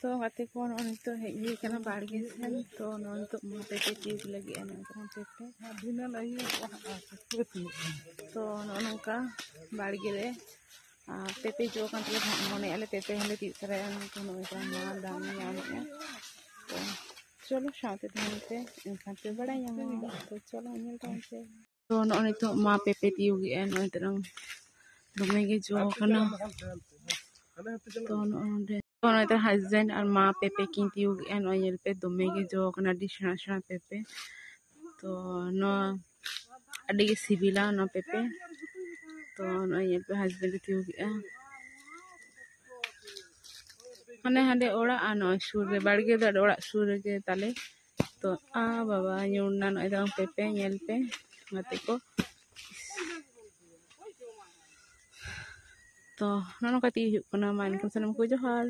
तो गाते को तो हेजी कना बाड़गे सेन तो तो पेपे तीज लगी पेपे तो नौका बाड़गे रे पेपे जो मने आले पेपे हले तीज करे तो नौका मा दाम यामे तो चलो साथे धनते इनखान पे बड़ा यामा तो चलो नेल टाइम तो नौने तो मा पेपे तीउगी नौने तरंग दोमेगे जो कना तो नौने तो हस्बैंड और माँ पेपे किंती एन ऑयल पे दोमेगे जो कना डिशना शना पेपे तो नो अड़ी सिबिला नो पेपे तो ऑयल पे हस्बैंड तीउगी हने हंडे ओड़ा नो सुर रे बाड़गे द ओड़ा सुर के ताले तो बाबा न्यूना नो इदम पेपे नेल पे मते को तो नोनो कती हुकना मान kan sanam ko johar